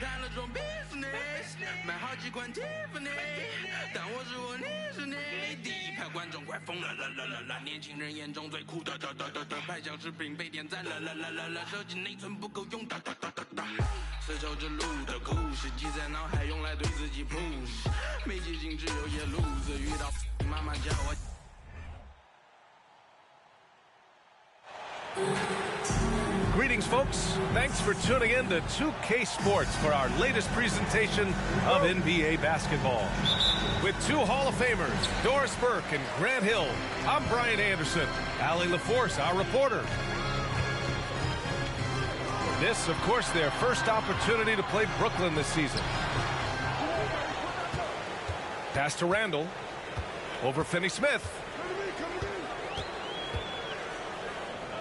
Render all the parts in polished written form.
谈了桩 business， 买好几罐 Tiffany， 但我是我，你是你。第一排观众快疯了，年轻人眼中最酷的，拍小视频被点赞了，手机内存不够用，丝绸之路的故事记在脑海，用来对自己 push， 没记性只有夜路子，遇到妈妈叫我。Greetings, folks. Thanks for tuning in to 2K Sports for our latest presentation of NBA basketball. With two Hall of Famers, Doris Burke and Grant Hill, I'm Brian Anderson. Allie LaForce, our reporter. This, of course, their first opportunity to play Brooklyn this season. Pass to Randall. Over Finney-Smith.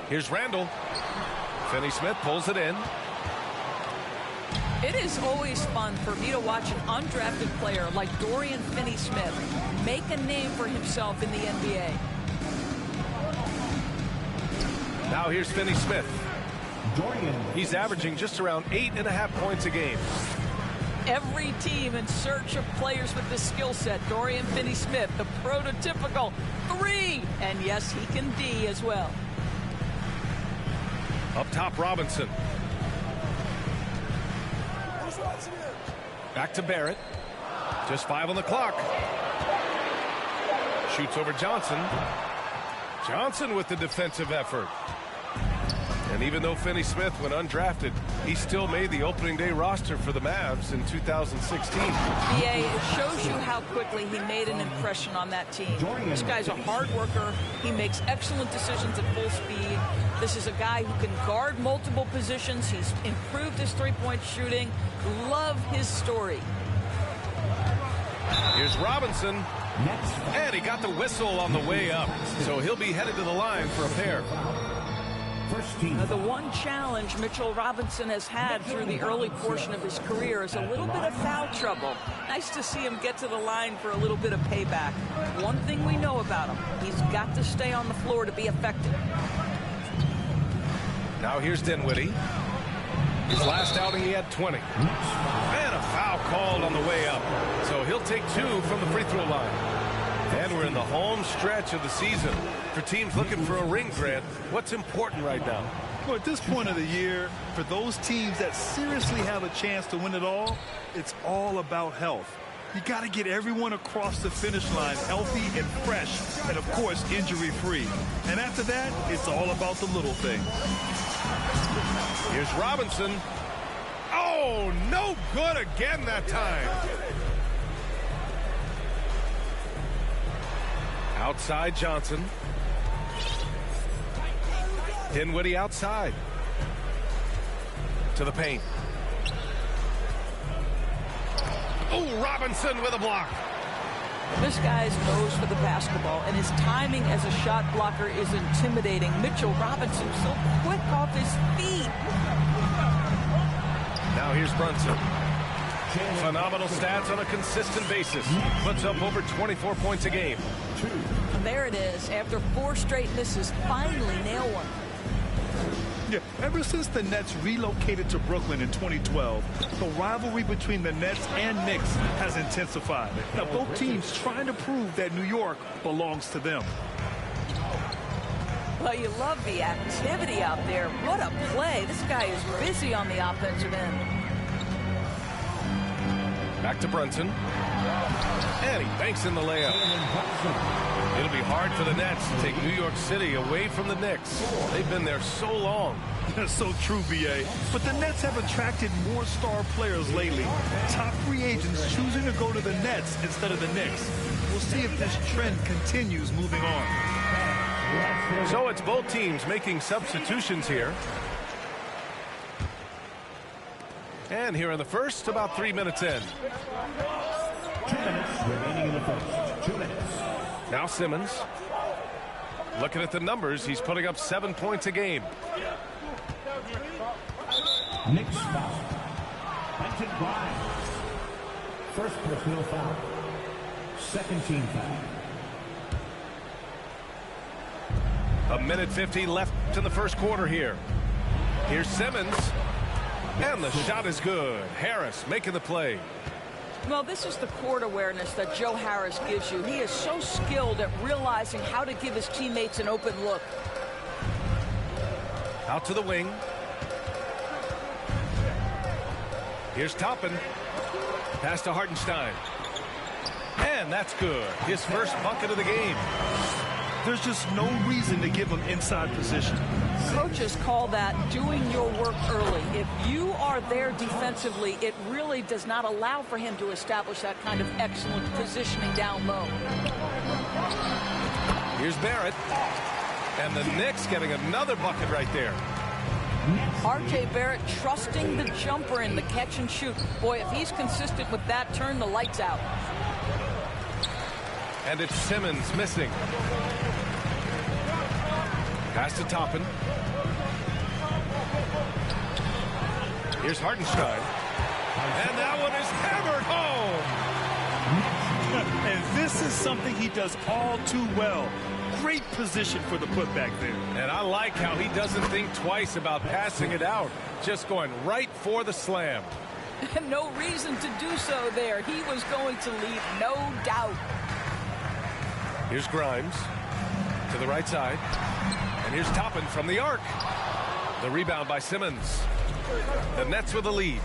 Here's Randall. Finney-Smith pulls it in. It is always fun for me to watch an undrafted player like Dorian Finney-Smith make a name for himself in the NBA. Now here's Finney-Smith. He's averaging just around 8.5 points a game. Every team in search of players with this skill set. Dorian Finney-Smith, the prototypical 3. And yes, he can D as well. Up top, Robinson. Back to Barrett. Just 5 on the clock. Shoots over Johnson. Johnson with the defensive effort. And even though Finney-Smith went undrafted, he still made the opening day roster for the Mavs in 2016. BA, it shows you how quickly he made an impression on that team. This guy's a hard worker. He makes excellent decisions at full speed. This is a guy who can guard multiple positions. He's improved his three-point shooting. Love his story. Here's Robinson. And he got the whistle on the way up. So he'll be headed to the line for a pair. The one challenge Mitchell Robinson has had through the early portion of his career is a little bit of foul trouble. Nice to see him get to the line for a little bit of payback. One thing we know about him, he's got to stay on the floor to be effective. Now here's Dinwiddie. His last outing, he had 20. And a foul called on the way up. So he'll take 2 from the free throw line. And we're in the home stretch of the season. For teams looking for a ring, Grant, what's important right now? Well, at this point of the year, for those teams that seriously have a chance to win it all, it's all about health. You got to get everyone across the finish line healthy and fresh, and of course, injury-free. And after that, it's all about the little things. Here's Robinson. Oh, no good again that time. Outside Johnson. Dinwiddie outside. To the paint. Oh, Robinson with a block. This guy's nose for the basketball, and his timing as a shot blocker is intimidating. Mitchell Robinson so quick off his feet. Now here's Brunson. Phenomenal stats on a consistent basis. Puts up over 24 points a game. And there it is. After 4 straight misses, finally nail one. Yeah, ever since the Nets relocated to Brooklyn in 2012, the rivalry between the Nets and Knicks has intensified. Now, both teams trying to prove that New York belongs to them. Well, you love the activity out there. What a play. This guy is busy on the offensive end. Back to Brunson. And he banks in the layup. It'll be hard for the Nets to take New York City away from the Knicks. They've been there so long. That's so true, B.A. But the Nets have attracted more star players lately. Top free agents choosing to go to the Nets instead of the Knicks. We'll see if this trend continues moving on. So it's both teams making substitutions here. And here in the first, about 3 minutes in. 2 minutes remaining in the first. 2 minutes. Now Simmons. Looking at the numbers, he's putting up 7 points a game. Knicks foul. Quentin Grimes. First personal foul. Second team foul. 1:50 left in the first quarter here. Here's Simmons. And the shot is good. Harris making the play. Well, this is the court awareness that Joe Harris gives you. He is so skilled at realizing how to give his teammates an open look. Out to the wing. Here's Toppin. Pass to Hartenstein. And that's good. His first bucket of the game. There's just no reason to give him inside position. Coaches call that doing your work early. If you are there defensively, it really does not allow for him to establish that kind of excellent positioning down low. Here's Barrett. And the Knicks getting another bucket right there. R.J. Barrett trusting the jumper in the catch and shoot. Boy, if he's consistent with that, turn the lights out. And it's Simmons missing. Pass to Toppin. Here's Hartenstein. And that one is hammered home. And this is something he does all too well. Great position for the putback there. And I like how he doesn't think twice about passing it out. Just going right for the slam. No reason to do so there. He was going to leave, no doubt. Here's Grimes to the right side. And here's Toppin from the arc. The rebound by Simmons. The Nets with the lead.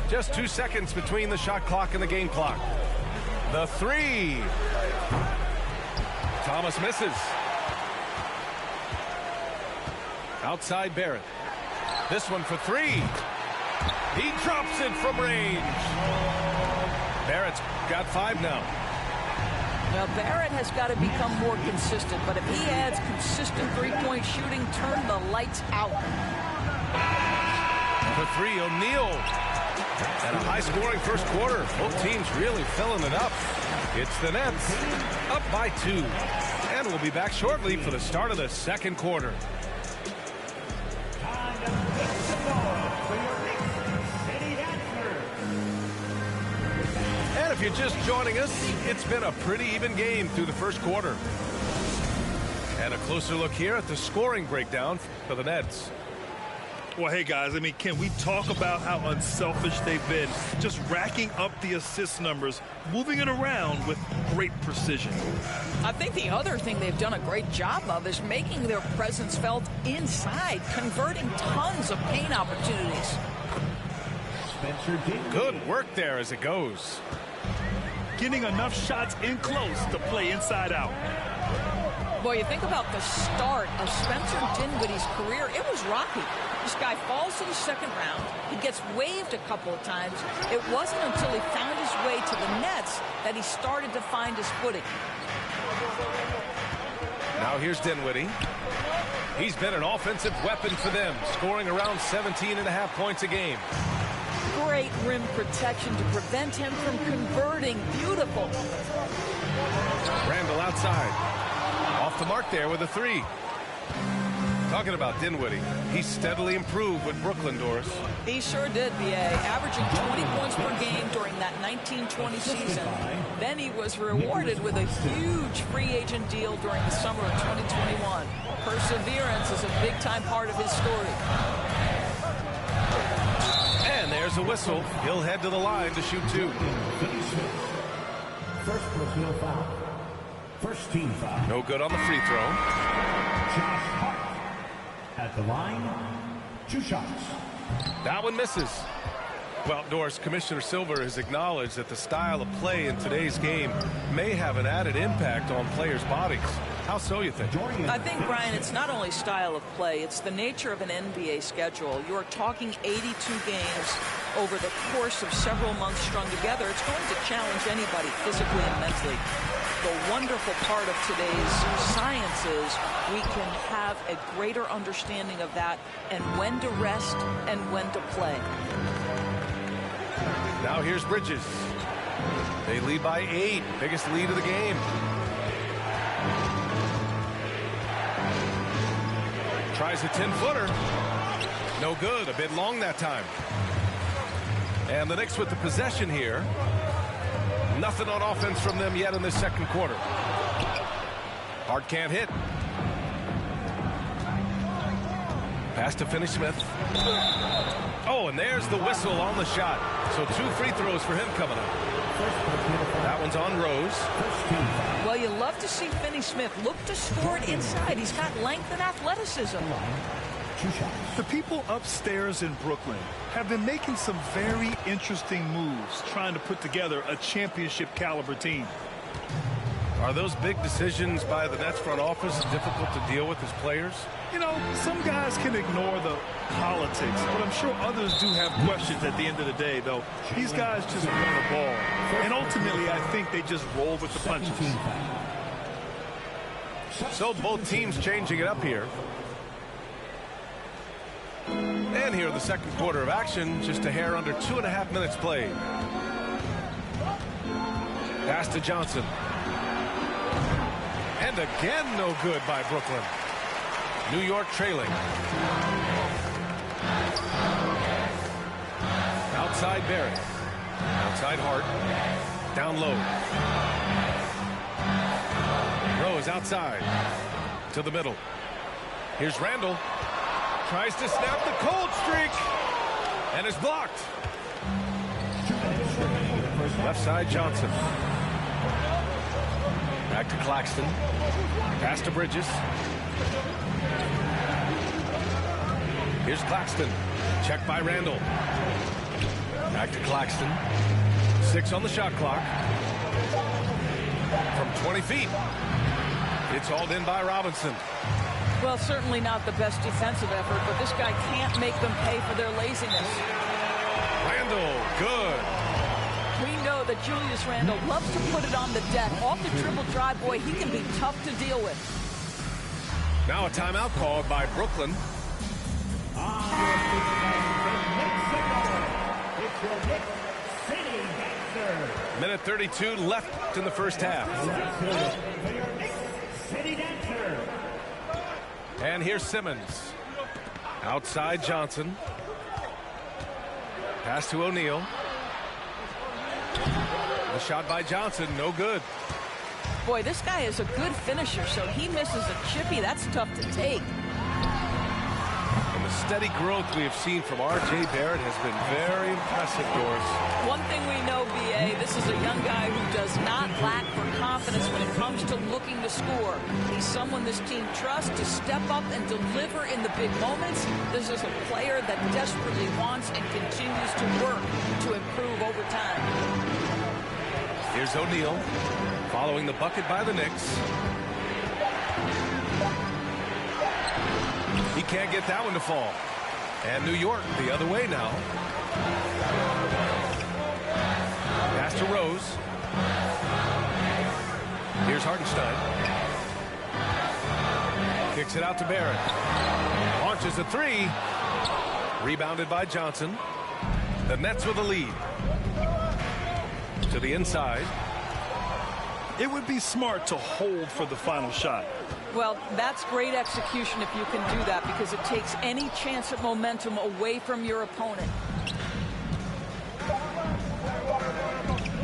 Just 2 seconds between the shot clock and the game clock. The three. Thomas misses. Outside Barrett. This one for three. He drops it from range. Barrett's got 5 now. Now Barrett has got to become more consistent, but if he adds consistent three-point shooting, turn the lights out. For three, O'Neal. And a high-scoring first quarter. Both teams really filling it up. It's the Nets up by 2. And we'll be back shortly for the start of the second quarter. And if you're just joining us, it's been a pretty even game through the first quarter. And a closer look here at the scoring breakdown for the Nets. Well, hey, guys, I mean, can we talk about how unselfish they've been? Just racking up the assist numbers, moving it around with great precision. I think the other thing they've done a great job of is making their presence felt inside, converting tons of paint opportunities. Good work there as it goes. Getting enough shots in close to play inside out. Boy, you think about the start of Spencer Dinwiddie's career, it was rocky. This guy falls to the second round. He gets waived a couple of times. It wasn't until he found his way to the Nets that he started to find his footing. Now here's Dinwiddie. He's been an offensive weapon for them, scoring around 17.5 points a game. Great rim protection to prevent him from converting. Beautiful. Randall outside. Off the mark there with a three. Talking about Dinwiddie, he steadily improved with Brooklyn, Doris. He sure did, B.A. Averaging 20 points per game during that 19-20 season. Then he was rewarded with a huge free agent deal during the summer of 2021. Perseverance is a big-time part of his story. And there's a whistle. He'll head to the line to shoot 2. First personal foul. First team foul. No good on the free throw. Josh Hart at the line. 2 shots. That one misses. Well, Doris, Commissioner Silver has acknowledged that the style of play in today's game may have an added impact on players' bodies. How so, you think? I think, Brian, it's not only style of play, it's the nature of an NBA schedule. You're talking 82 games over the course of several months strung together. It's going to challenge anybody physically and mentally. The wonderful part of today's science is we can have a greater understanding of that and when to rest and when to play. Now here's Bridges. They lead by 8. Biggest lead of the game. Tries a 10-footer. No good. A bit long that time. And the Knicks with the possession here. Nothing on offense from them yet in this second quarter. Hart can't hit. Pass to Finney-Smith. Oh, and there's the whistle on the shot. So 2 free throws for him coming up. That one's on Rose. Well, you love to see Finney-Smith look to score it inside. He's got length and athleticism. The people upstairs in Brooklyn have been making some very interesting moves trying to put together a championship caliber team. Are those big decisions by the Nets front office difficult to deal with as players? You know, some guys can ignore the politics, but I'm sure others do have questions at the end of the day, though. These guys just want a ball. And ultimately, I think they just roll with the punches. So both teams changing it up here. And here in the second quarter of action, just a hair under 2.5 minutes played. Pass to Johnson. And again, no good by Brooklyn. New York trailing. Outside Barrett. Outside Hart. Down low. Rose outside. To the middle. Here's Randall. Tries to snap the cold streak. And is blocked. Left side Johnson. Back to Claxton. Pass to Bridges. Here's Claxton. Check by Randall. Back to Claxton. 6 on the shot clock. From 20 feet. It's hauled in by Robinson. Well, certainly not the best defensive effort, but this guy can't make them pay for their laziness. Randall, good. We know that Julius Randle loves to put it on the deck. Off the dribble drive, boy, he can be tough to deal with. Now a timeout called by Brooklyn. Minute 32 left in the first half. And here's Simmons. Outside Johnson. Pass to O'Neal. The shot by Johnson, no good. Boy, this guy is a good finisher, so he misses a chippy. That's tough to take. And the steady growth we have seen from R.J. Barrett has been very impressive, Doris. One thing we know, B.A., this is a young guy who does not lack for confidence when it comes to looking to score. He's someone this team trusts to step up and deliver in the big moments. This is a player that desperately wants and continues to work to improve over time. Here's O'Neal, following the bucket by the Knicks. He can't get that one to fall. And New York the other way now. Pass to Rose. Here's Hartenstein. Kicks it out to Barrett. Launches a 3. Rebounded by Johnson. The Nets with a lead. To the inside. It would be smart to hold for the final shot. Well, that's great execution if you can do that, because it takes any chance at momentum away from your opponent.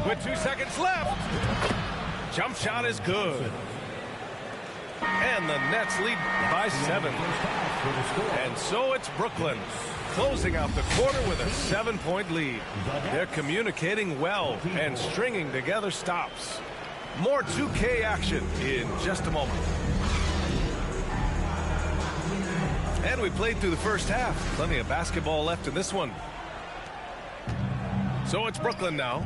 With 2 seconds left. Jump shot is good. And the Nets lead by 7. And so it's Brooklyn closing out the quarter with a 7-point lead. They're communicating well and stringing together stops. More 2K action in just a moment. And we played through the first half. Plenty of basketball left in this one. So it's Brooklyn now.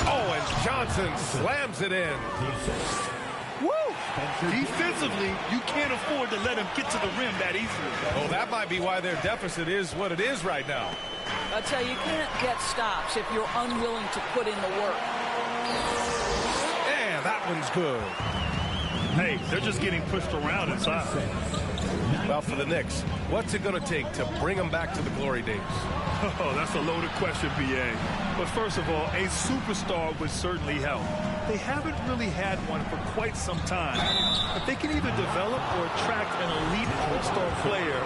Oh, and Johnson slams it in. Woo! Defensively, you can't afford to let him get to the rim that easily. Oh, that might be why their deficit is what it is right now. I'll tell you, you can't get stops if you're unwilling to put in the work. And that one's good. Hey, they're just getting pushed around inside. Well, for the Knicks, what's it going to take to bring them back to the glory days? Oh, that's a loaded question, B.A. But first of all, a superstar would certainly help. They haven't really had one for quite some time. If they can either develop or attract an elite all-star player,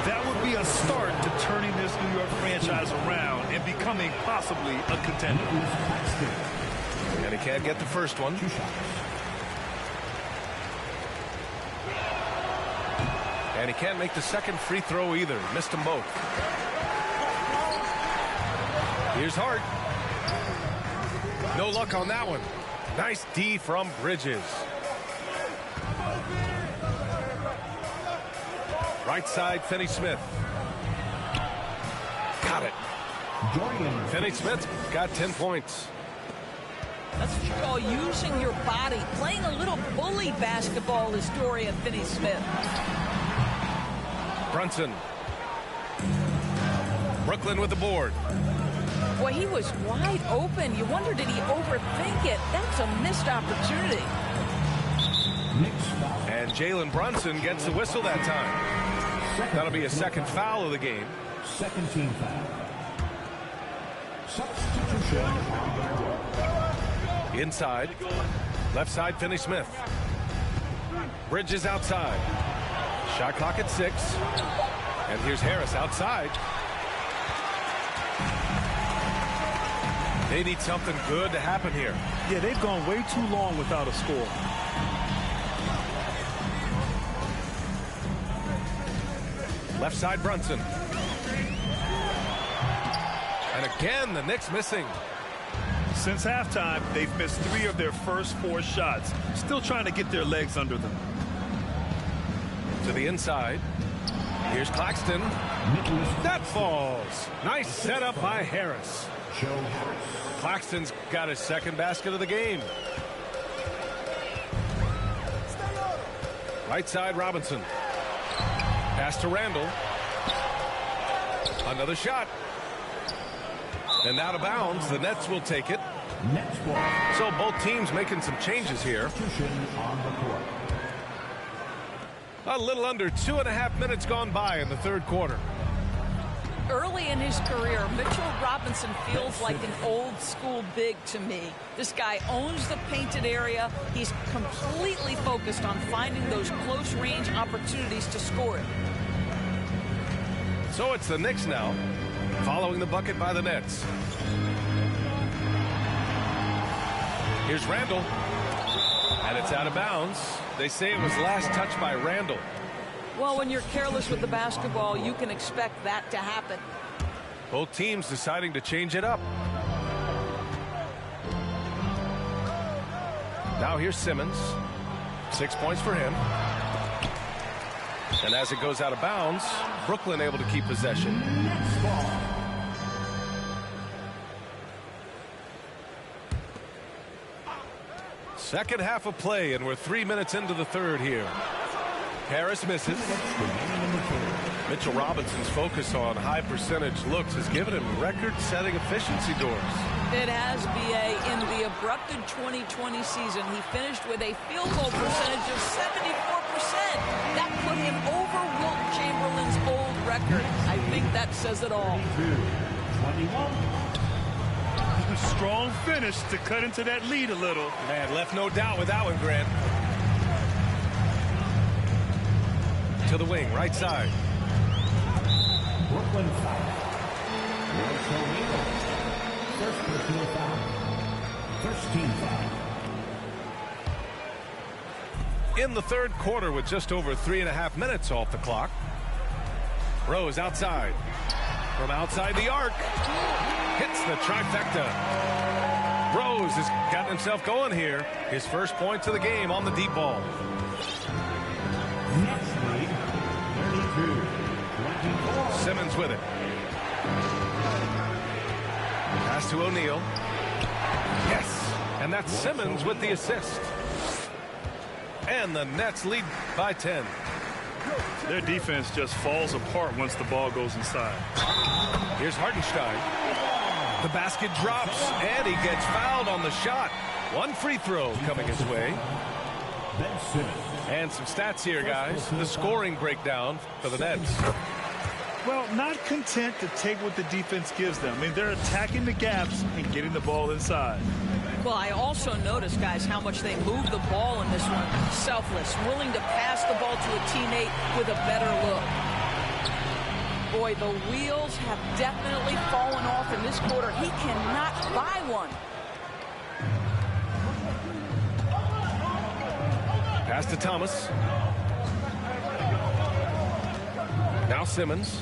that would be a start to turning this New York franchise around and becoming possibly a contender. And he can't get the first one. And he can't make the second free throw either. He missed them both. Here's Hart. No luck on that one. Nice D from Bridges. Right side, Finney-Smith. Got it. Finney-Smith got 10 points. That's what you call using your body. Playing a little bully basketball is Dorian Finney-Smith. Brunson. Brooklyn with the board. Boy, he was wide open. You wonder, did he overthink it? That's a missed opportunity. And Jalen Brunson gets the whistle that time. That'll be a second foul of the game. Second team foul. Substitution. Inside. Left side, Finney-Smith. Bridges outside. Shot clock at 6. And here's Harris outside. They need something good to happen here. Yeah, they've gone way too long without a score. Left side, Brunson. And again, the Knicks missing. Since halftime, they've missed 3 of their first 4 shots. Still trying to get their legs under them. To the inside. Here's Claxton. That falls. Nice setup by Harris. Claxton's got his second basket of the game. Right side, Robinson. Pass to Randall. Another shot. And out of bounds. The Nets will take it. So both teams making some changes here. A little under 2.5 minutes gone by in the third quarter. Early in his career, Mitchell Robinson feels like an old school big to me. This guy owns the painted area. He's completely focused on finding those close range opportunities to score it. So it's the Knicks now, following the bucket by the Nets. Here's Randall. And it's out of bounds. They say it was last touched by Randall. Well, when you're careless with the basketball, you can expect that to happen. Both teams deciding to change it up. Now here's Simmons. 6 points for him. And as it goes out of bounds, Brooklyn able to keep possession. Second half of play, and we're 3 minutes into the third here. Harris misses. Mitchell Robinson's focus on high percentage looks has given him record-setting efficiency doors. It has, B.A. In the abrupted 2020 season, he finished with a field goal percentage of 74%. That put him over Wilt Chamberlain's old record. I think that says it all. 21. Strong finish to cut into that lead a little. Man, left no doubt with that one, Grant. To the wing, right side. Brooklyn foul. First personal foul. First team foul. In the third quarter with just over 3.5 minutes off the clock. Rose outside. From outside the arc. Hits the trifecta. Rose has gotten himself going here. His first points of the game on the deep ball. Next lead, 32-24. Simmons with it. Pass to O'Neal. Yes. And that's Simmons with the assist. And the Nets lead by 10. Their defense just falls apart once the ball goes inside. Here's Hartenstein. The basket drops, and he gets fouled on the shot. One free throw coming his way. Ben Simmons. And some stats here, guys. The scoring breakdown for the Nets. Well, not content to take what the defense gives them. I mean, they're attacking the gaps and getting the ball inside. Well, I also noticed, guys, how much they move the ball in this one. Selfless, willing to pass the ball to a teammate with a better look. Boy, the wheels have definitely fallen off in this quarter. He cannot buy one. Pass to Thomas. Now Simmons.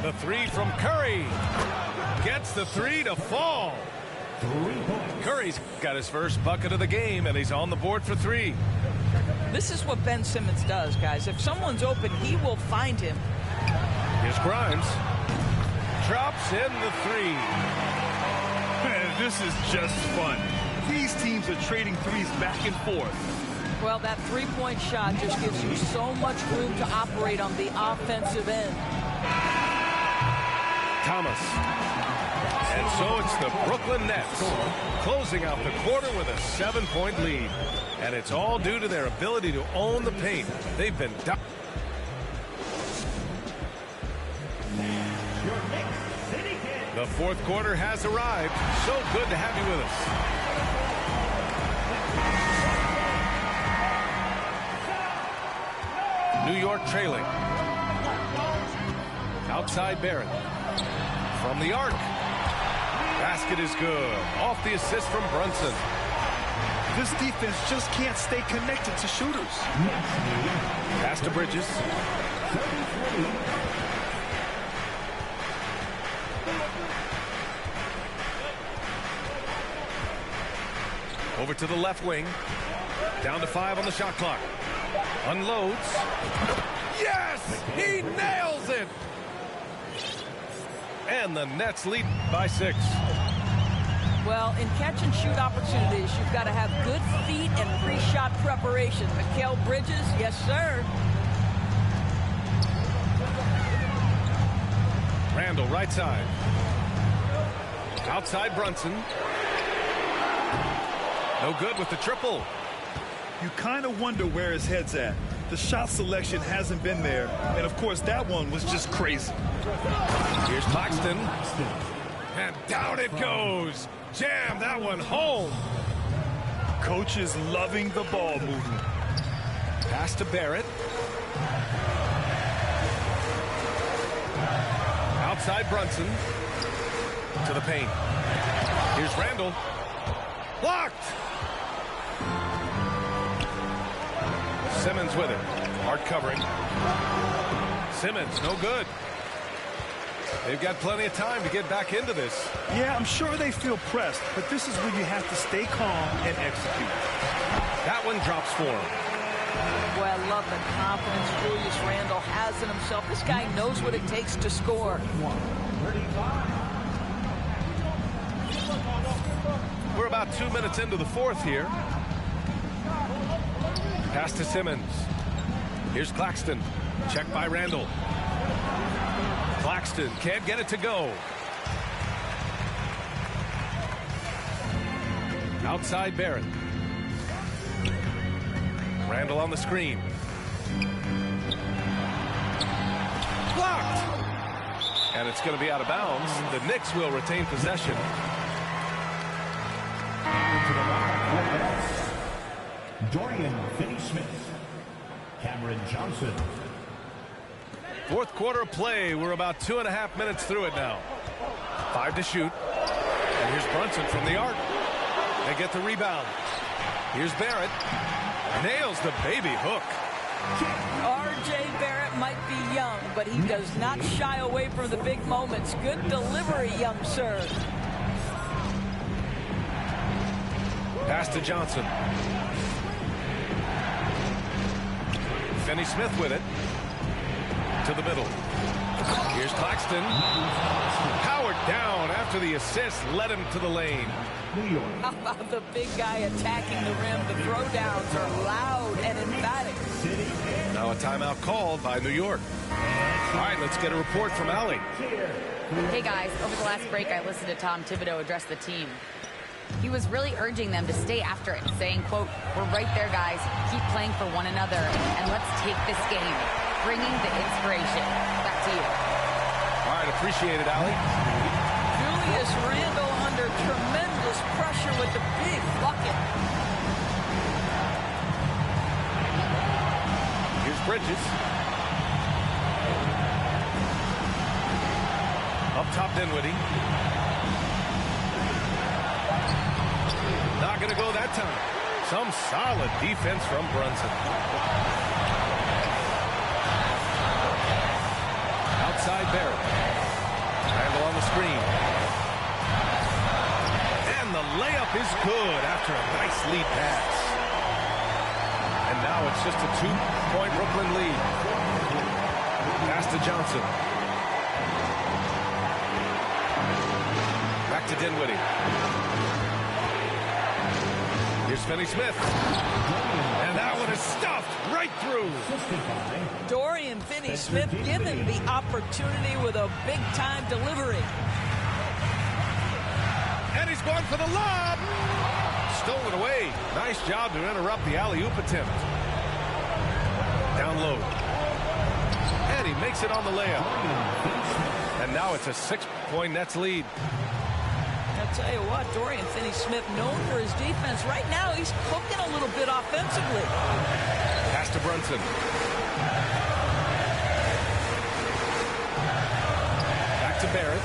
The three from Curry. Gets the three to fall. Curry's got his first bucket of the game, and he's on the board for three. This is what Ben Simmons does, guys. If someone's open, he will find him. Here's Grimes. Drops in the three. Man, this is just fun. These teams are trading threes back and forth. Well, that three-point shot just gives you so much room to operate on the offensive end. Thomas. And so it's the Brooklyn Nets closing out the quarter with a 7-point lead. And it's all due to their ability to own the paint. They've been down. The fourth quarter has arrived. So good to have you with us. New York trailing. Outside Barrett. From the arc. Basket is good. Off the assist from Brunson. This defense just can't stay connected to shooters. Pass to Bridges. Over to the left wing. Down to 5 on the shot clock. Unloads. Yes! He nails it! And the Nets lead by 6. Well, in catch-and-shoot opportunities, you've got to have good feet and pre-shot preparation. Mikal Bridges, yes, sir. Randall, right side. Outside Brunson. No good with the triple. You kind of wonder where his head's at. The shot selection hasn't been there. And, of course, that one was just crazy. Here's Claxton. And down it goes. Jam that one home. Coach is loving the ball movement. Pass to Barrett. Outside Brunson. To the paint. Here's Randall. Blocked. Simmons with it. Hard covering. Simmons, no good. They've got plenty of time to get back into this. Yeah, I'm sure they feel pressed, but this is when you have to stay calm and execute. That one drops for him. Boy, I love the confidence Julius Randle has in himself. This guy knows what it takes to score. We're about 2 minutes into the fourth here. Pass to Simmons. Here's Claxton. Check by Randall. Claxton can't get it to go. Outside Barrett. Randall on the screen. Blocked. And it's going to be out of bounds. The Knicks will retain possession. Dorian Finney-Smith. Cameron Johnson. Fourth quarter of play. We're about 2.5 minutes through it now. 5 to shoot. And here's Brunson from the arc. They get the rebound. Here's Barrett. Nails the baby hook. R.J. Barrett might be young, but he does not shy away from the big moments. Good delivery, young sir. Pass to Johnson. Finney-Smith with it. To the middle. Here's Claxton. Powered down after the assist led him to the lane. How about the big guy attacking the rim? The throwdowns are loud and emphatic. Now a timeout called by New York. All right, let's get a report from Allie. Hey guys, over the last break I listened to Tom Thibodeau address the team. He was really urging them to stay after it, saying, quote, "We're right there, guys. Keep playing for one another, and let's take this game." Bringing the inspiration. Back to you. All right, appreciate it, Allie. Julius Randle under tremendous pressure with the big bucket. Here's Bridges. Up top, Dinwiddie. Not going to go that time. Some solid defense from Brunson. Outside Barrett. the screen. And the layup is good after a nice lead pass. And now it's just a 2-point Brooklyn lead. Pass to Johnson. Back to Dinwiddie. Here's Finney-Smith. And that one is stuffed right through. Dorian Finney-Smith given the opportunity with a big-time delivery. And he's going for the lob. Stolen away. Nice job to interrupt the alley-oop attempt. Down low. And he makes it on the layup. And now it's a 6-point Nets lead. I'll tell you what, Dorian Finney-Smith, known for his defense. Right now, he's cooking a little bit offensively. Pass to Brunson. Back to Barrett.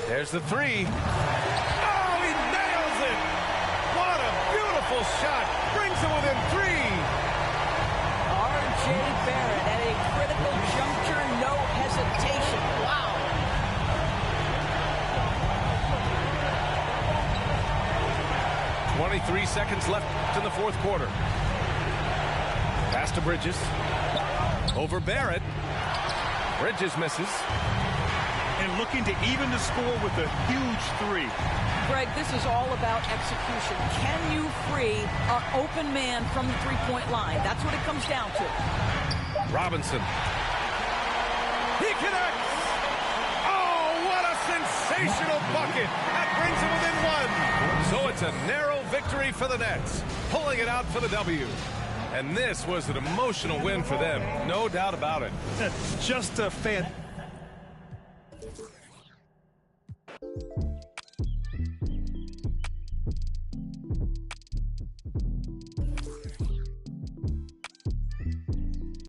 There's the three. Oh, he nails it! What a beautiful shot. Brings him within 3. R.J. Barrett at a critical juncture, no hesitation. Wow. 23 seconds left in the fourth quarter. Pass to Bridges. Over Barrett. Bridges misses. And looking to even the score with a huge 3. Greg, this is all about execution. Can you free an open man from the three-point line? That's what it comes down to. Robinson. He connects! Oh, what a sensational bucket! That brings him within 1. So it's a narrow victory for the Nets, pulling it out for the W. And this was an emotional win for them, no doubt about it. Just a fan.